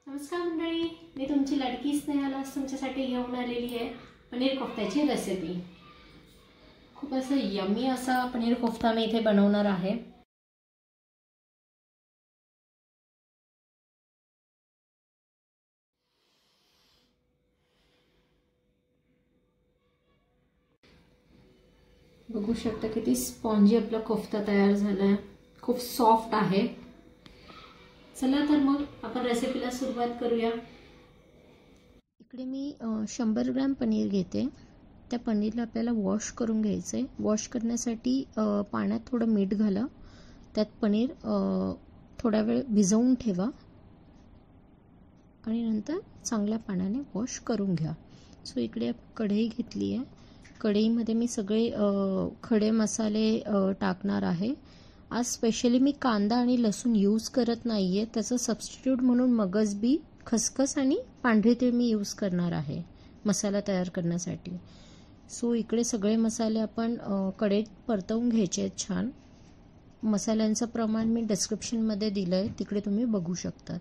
नमस्कार मंडळी, मी तुमची लाडकी स्नेहाला तुमच्यासाठी घेऊन आलेली आहे पनीर कोफ्त्याची रेसिपी। खूप असं यम्मी असा पनीर कोफ्ता मी इथे बनवणार आहे। बघू शकता किती स्पॉन्जी आपला कोफ्ता तयार झालाय, खूप सॉफ्ट आहे। चला तर मग आपण रेसिपीला सुरुवात करूया। इकडे मी 100 ग्रॅम पनीर घेते। त्या पनीरला आपल्याला वॉश करून घ्यायचं आहे। वॉश करण्यासाठी पाण्यात थोडं मीठ घाला, त्यात पनीर थोडा वेळ भिजवून ठेवा आणि नंतर चांगल्या पाण्याने वॉश करून घ्या। सो इकडे कढई घेतली आहे। कढईमध्ये मी सगळे खडे मसाले टाकणार आहे। आज स्पेशली मी कांदा आणि लसूण यूज करत नाहीये, त्याचं सबस्टिट्यूट म्हणून मगज बी, खसखस आणि पांढरे तीळ मी यूज करणार आहे मसाला तयार करण्यासाठी। सो इकडे सगळे मसाले आपण कढईत परतवून घ्यायचे आहेत छान। मसाल्यांचं प्रमाण मी डिस्क्रिप्शनमध्ये दिलंय, तिकडे तुम्ही बघू शकता।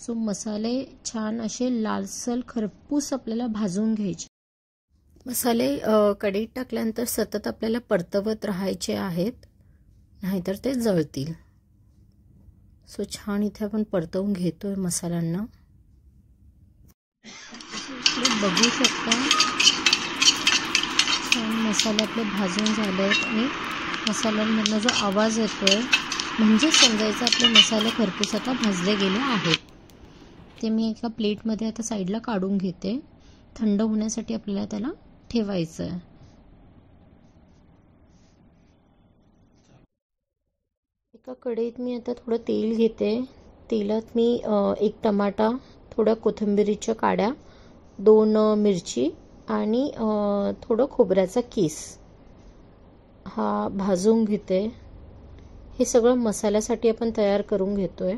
सो मसाले छान असे लालसर खरपूस आपल्याला भाजून घ्यायचे। मसाले कढईत टाकल्यानंतर सतत आपल्याला परतवत राहायचे आहेत, नाहीतर ते जळतील। सो छान इथे आपण परतवून घेतोय मसाल्यांना। बघू शकता छान मसाले आपले भाजून झाले आहेत आणि मसाल्यांमधून जो आवाज येतोय म्हणजे समजायचं आपले मसाले खरपूस आता भाजले गेले आहेत। ते मी एका प्लेटमध्ये आता साईडला काढून घेते। थंड होण्यासाठी आपल्याला त्याला ठेवायचं आहे। एका कढईत मी आता थोडं तेल घेते। तेलात मी एक टमाटा, थोड्या कोथिंबीरीच्या काड्या, 2 मिरची आणि थोडं खोबऱ्याचा किस हा भाजून घेते। हे सगळं मसाल्यासाठी आपण तयार करून घेतोय।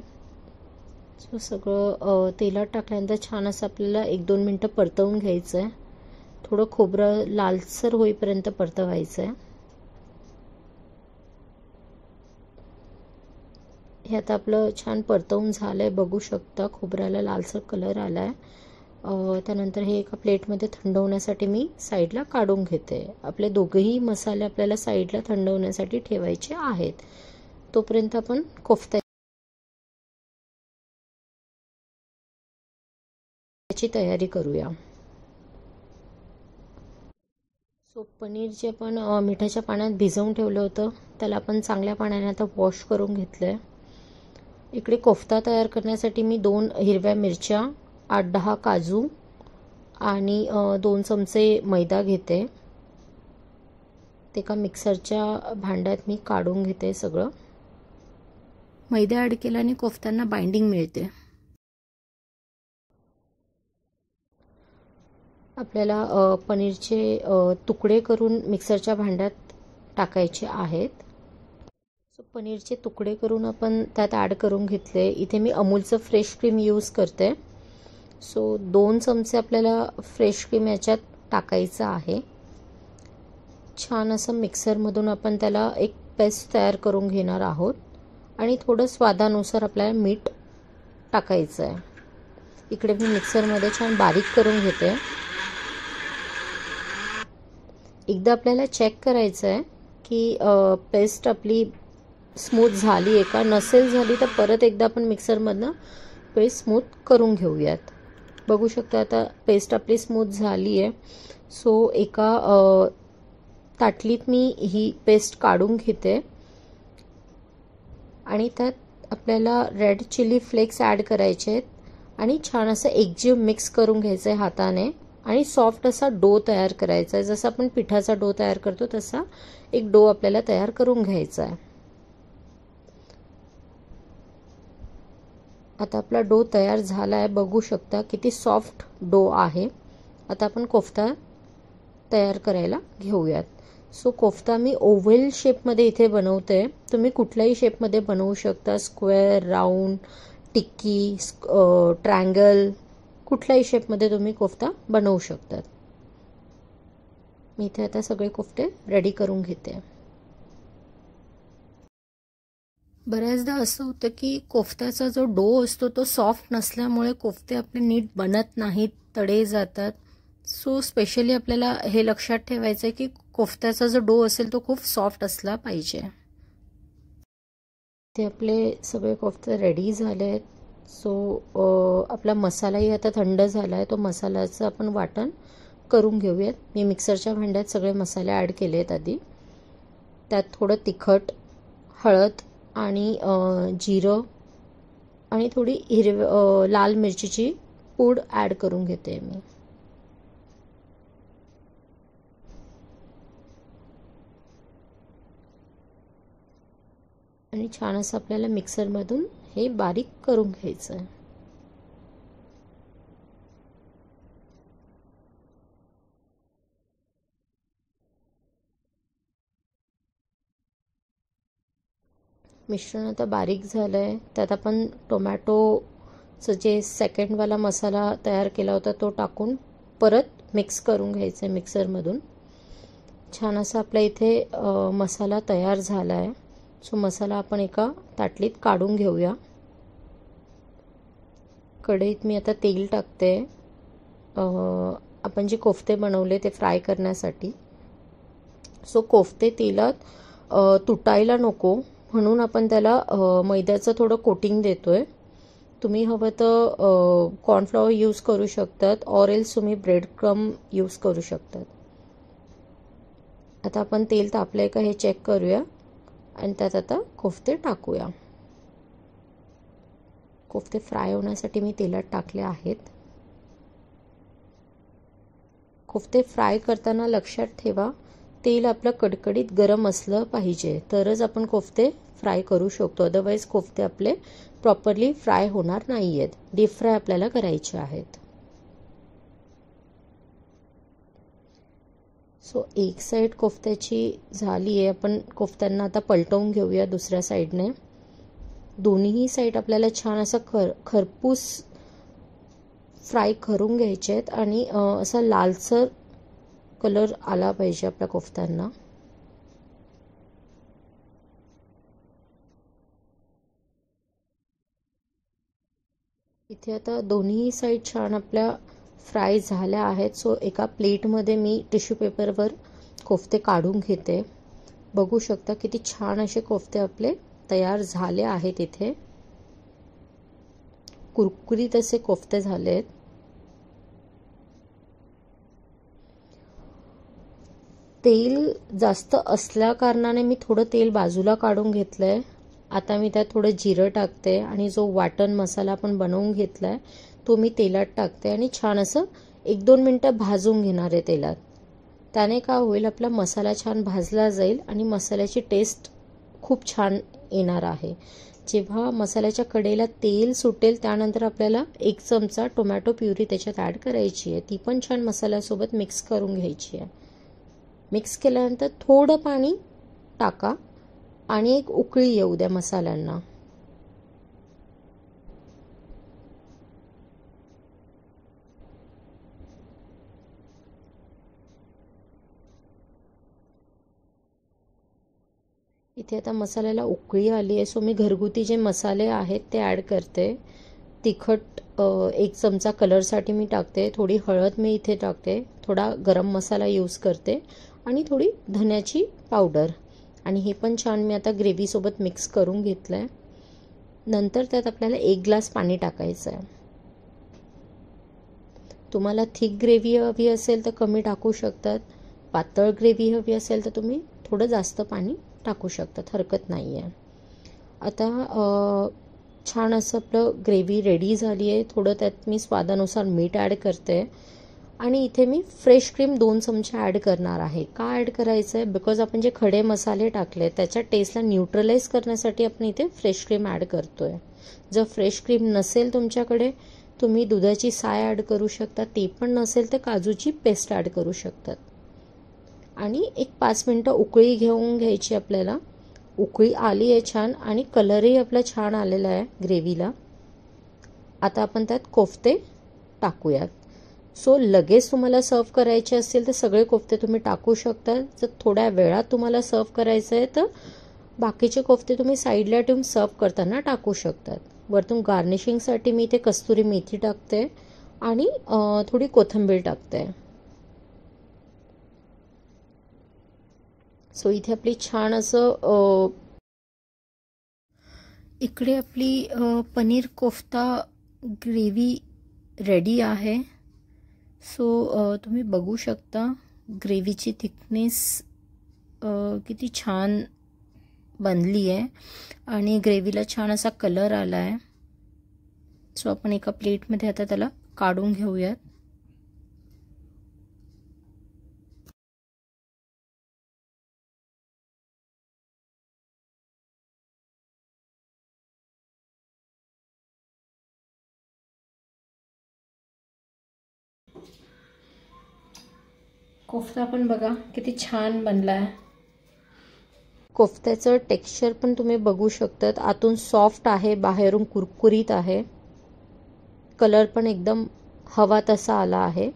सो सगळं तेलात टाकल्यानंतर छान असं आपल्याला 1-2 मिनटं परतवून घ्यायचं आहे। थोडं खोबरं लालसर होईपर्यंत परतवायचं आहे। हे आता आपलं छान परतवून झालंय, बघू शकता खोबऱ्याला लालसर कलर आलाय। त्यानंतर हे एका प्लेटमध्ये थंड होण्यासाठी मी साईडला काढून घेते। आपले दोघेही मसाले आपल्याला साईडला थंड होण्यासाठी ठेवायचे आहेत। तोपर्यंत आपण कोफ्त्याची तयारी करूया। सो पनीर जे आपण मिठाच्या पाण्यात भिजवून ठेवलं होतं त्याला आपण चांगल्या पाण्याने आता वॉश करून घेतलंय। इकडे कोफ्ता तयार करण्यासाठी मी 2 हिरव्या मिरच्या, 8-10 काजू आणि 2 चमचे मैदा घेते। ते एका मिक्सरच्या भांड्यात मी काढून घेते सगळं। मैदा ॲड केल्याने कोफ्त्यांना बाइंडिंग मिळते। आपल्याला पनीरचे तुकडे करून मिक्सरच्या भांड्यात टाकायचे आहेत। सो पनीरचे तुकडे करून आपण त्यात ॲड करून घेतले। इथे मी अमूलचं फ्रेश क्रीम यूज करते। सो 2 चमचे आपल्याला फ्रेश क्रीम याच्यात टाकायचं आहे। छान असं मिक्सरमधून आपण त्याला एक पेस्ट तयार करून घेणार आहोत आणि थोडं स्वादानुसार आपल्याला मीठ टाकायचं आहे। इकडे मी मिक्सरमध्ये छान बारीक करून घेते। एकदा आपल्याला चेक करायचं आहे की पेस्ट आपली स्मूथ झाली आहे का। नसेल झाली तर परत एकदा आपण मिक्सरमधनं पेस्ट स्मूथ करून घेऊयात। बघू शकता आता पेस्ट आपली स्मूथ झाली आहे। सो एका ताटलीत मी ही पेस्ट काढून घेते आणि त्यात आपल्याला रेड चिली फ्लेक्स ॲड करायचे आहेत आणि छान असं एकजीव मिक्स करून घ्यायचं आहे हाताने आणि सॉफ्ट असा डो तयार करायचा आहे। जसं आपण पिठाचा डो तयार करतो तसा एक डो आपल्याला तयार करून घ्यायचा आहे। आता आपला डो तयार झाला आहे, बघू शकता किती सॉफ्ट डो आहे। आता आपण कोफ्ता तयार करायला घेऊयात। सो कोफ्ता मी ओव्हल शेपमध्ये इथे बनवते। तुम्ही कुठल्याही शेपमध्ये बनवू शकता, स्क्वेअर, राऊंड, टिक्की, ट्रायंगल, कुठल्याही शेपमध्ये तुम्ही कोफ्ता बनवू शकता। मी इथे आता सगळे कोफ्ते रेडी करून घेते। बऱ्याचदा असं होतं की कोफ्त्याचा जो डो असतो तो सॉफ्ट नसल्यामुळे कोफ्ते आपले नीट बनत नाहीत, तडे जातात. सो स्पेशली आपल्याला हे लक्षात ठेवायचं आहे की कोफ्त्याचा जो डो असेल तो खूप सॉफ्ट असला पाहिजे. ते आपले सगळे कोफ्ते रेडी झाले आहेत. सो आपला मसालाही आता थंड झाला आहे. तो मसाल्याचं आपण वाटण करून घेऊयात. मी मिक्सरच्या भांड्यात सगळे मसाले ॲड केले आहेत आधी. त्यात थोडं तिखट, हळद आणि जिरं आणि थोडी लाल मिरचीची पूड ॲड करून घेते मी. आणि छान असं आपल्याला मिक्सरमधून हे बारीक करून घ्यायचं आहे. मिश्रण आता बारीक झालं आहे. त्यात आपण टोमॅटोचं जे सेकंडवाला मसाला तयार केला होता तो टाकून परत मिक्स करून घ्यायचं आहे मिक्सरमधून. छान असा आपल्या इथे मसाला तयार झाला आहे. सो मसाला आपण एका ताटलीत काढून घेऊया. कढईत मी आता तेल टाकते. आपण जे कोफ्ते बनवले ते फ्राय करण्यासाठी. सो कोफ्ते तेलात तुटायला नको म्हणून आपण त्याला मैद्याचं थोडं कोटिंग देतोय. तुम्ही हवं तर कॉर्नफ्लॉवर यूज करू शकतात ऑर एल्स तुम्ही ब्रेड क्रम यूज करू शकतात. आता आपण तेल तापलंय का हे चेक करूया आणि त्यात आता कोफ्ते टाकूया. कोफ्ते फ्राय होण्यासाठी मी तेलात टाकले आहेत. कोफ्ते फ्राय करताना लक्षात ठेवा तेल आपलं कडकडीत गरम असलं पाहिजे तरच आपण कोफ्ते फ्राय करू शकतो. अदरवाईज कोफ्ते आपले प्रॉपरली फ्राय होणार नाही आहेत. डीप फ्राय आपल्याला करायचे आहेत. सो एक साईड कोफ्त्याची झाली आहे. आपण कोफ्त्यांना आता पलटवून घेऊया दुसऱ्या साईडने. दोन्ही साईड आपल्याला छान असं खरपूस फ्राय करून घ्यायचे आहेत आणि असा लालसर कलर आला पाहिजे आपल्या कोफ्त्यांना. इथे आता दोन्ही साईड छान आपल्या फ्राय झाल्या आहेत. सो एका प्लेटमध्ये मी टिश्यू पेपरवर कोफ्ते काढून घेते. बघू शकता किती छान असे कोफ्ते आपले तयार झाले आहेत. इथे कुरकुरीत असे कोफ्ते झाले आहेत. तेल जास्त असल्या कारणाने मी थोडं तेल बाजूला काढून घेतलंय. आता मी त्यात थोडं जिरं टाकते आणि जो वाटण मसाला आपण बनवून घेतलाय तो मी तेलात टाकते आणि छान असं 1-2 मिनटं भाजून घेणार आहे तेलात. त्याने काय होईल आपला मसाला छान भाजला जाईल आणि मसाल्याची टेस्ट खूप छान येणार आहे. जेव्हा मसाल्याच्या कढईला तेल सुटेल त्यानंतर आपल्याला 1 चमचा टोमॅटो प्युरी त्याच्यात ॲड करायची आहे. ती पण छान मसाल्यासोबत मिक्स करून घ्यायची आहे. मिक्स केल्यानंतर थोडं पाणी टाका आणि एक उकळी येऊ द्या मसाल्यांना. इथे आता मसाल्याला उकळी आली आहे. सो मी घरगुती जे मसाले आहेत ते ॲड करते. तिखट 1 चमचा कलरसाठी मी टाकते. थोडी हळद मी इथे टाकते. थोडा गरम मसाला यूज करते आणि थोडी धन्याची पावडर. आणि हे पण छान मी आता ग्रेव्हीसोबत मिक्स करून घेतलं आहे. नंतर त्यात आपल्याला 1 ग्लास पाणी टाकायचं आहे. तुम्हाला थिक ग्रेव्ही हवी असेल तर कमी टाकू शकतात. पातळ ग्रेव्ही हवी असेल तर तुम्ही थोडं जास्त पाणी टाकू शकतात. हरकत नाही आहे. आता छान असं आपलं ग्रेव्ही रेडी झाली आहे. थोडं त्यात मी स्वादानुसार मीठ ॲड करते आणि इथे मी फ्रेश क्रीम 2 चमचे ॲड करणार आहे. का ॲड करायचं आहे? बिकॉज आपण जे खडे मसाले टाकले त्याच्या टेस्टला न्यूट्रलाइज करण्यासाठी आपण इथे फ्रेश क्रीम ॲड करतोय. जर फ्रेश क्रीम नसेल तुमच्याकडे तुम्ही दुधाची साय ॲड करू शकता. ते पण नसेल तर काजूची पेस्ट ॲड करू शकतात. आणि एक 5 मिनटं उकळी घेऊन घ्यायची आपल्याला. उकळी आली आहे छान आणि कलरही आपला छान आलेला आहे ग्रेव्हीला. आता आपण त्यात कोफ्ते टाकूयात. सो लगेच तुम्हाला सर्व करायचे असतील तर सगळे कोफ्ते तुम्ही टाकू शकता. जर थोड्या वेळात तुम्हाला सर्व करायचं आहे तर बाकीचे कोफ्ते तुम्ही साईडला ठेवून सर्व करताना टाकू शकतात. वरतून गार्निशिंगसाठी मी इथे कस्तुरी मेथी टाकते आणि थोडी कोथिंबीर टाकते. सो इथे आपली छान असं इकडे आपली पनीर कोफ्ता ग्रेव्ही रेडी आहे. सो तुम्ही बघू शकता ग्रेव्हीची थिकनेस किती छान बनली आहे आणि ग्रेव्हीला छान असा कलर आला आहे. सो आपण एका प्लेटमध्ये आता त्याला काढून घेऊयात. कोफ्ता पण बघा किती छान बनला आहे. कोफ्त्याचं टेक्स्चर पण तुम्ही बघू शकतात. आतून सॉफ्ट आहे, बाहेरून कुरकुरीत आहे. कलर पण एकदम हवा तसा आला आहे.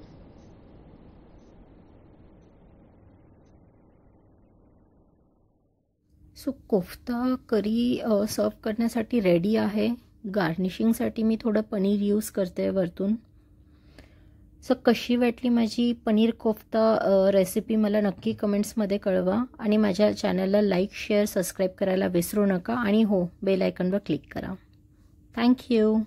सो कोफ्ता करी सर्व करण्यासाठी रेडी आहे. गार्निशिंगसाठी मी थोडं पनीर यूज करते वरतून. सो कशी वाटली माझी पनीर कोफ्ता रेसिपी मला नक्की कमेंट्समध्ये कळवा आणि माझ्या चॅनलला लाईक, शेअर, सबस्क्राईब करायला विसरू नका आणि हो, बेल आयकॉनवर क्लिक करा. थँक्यू.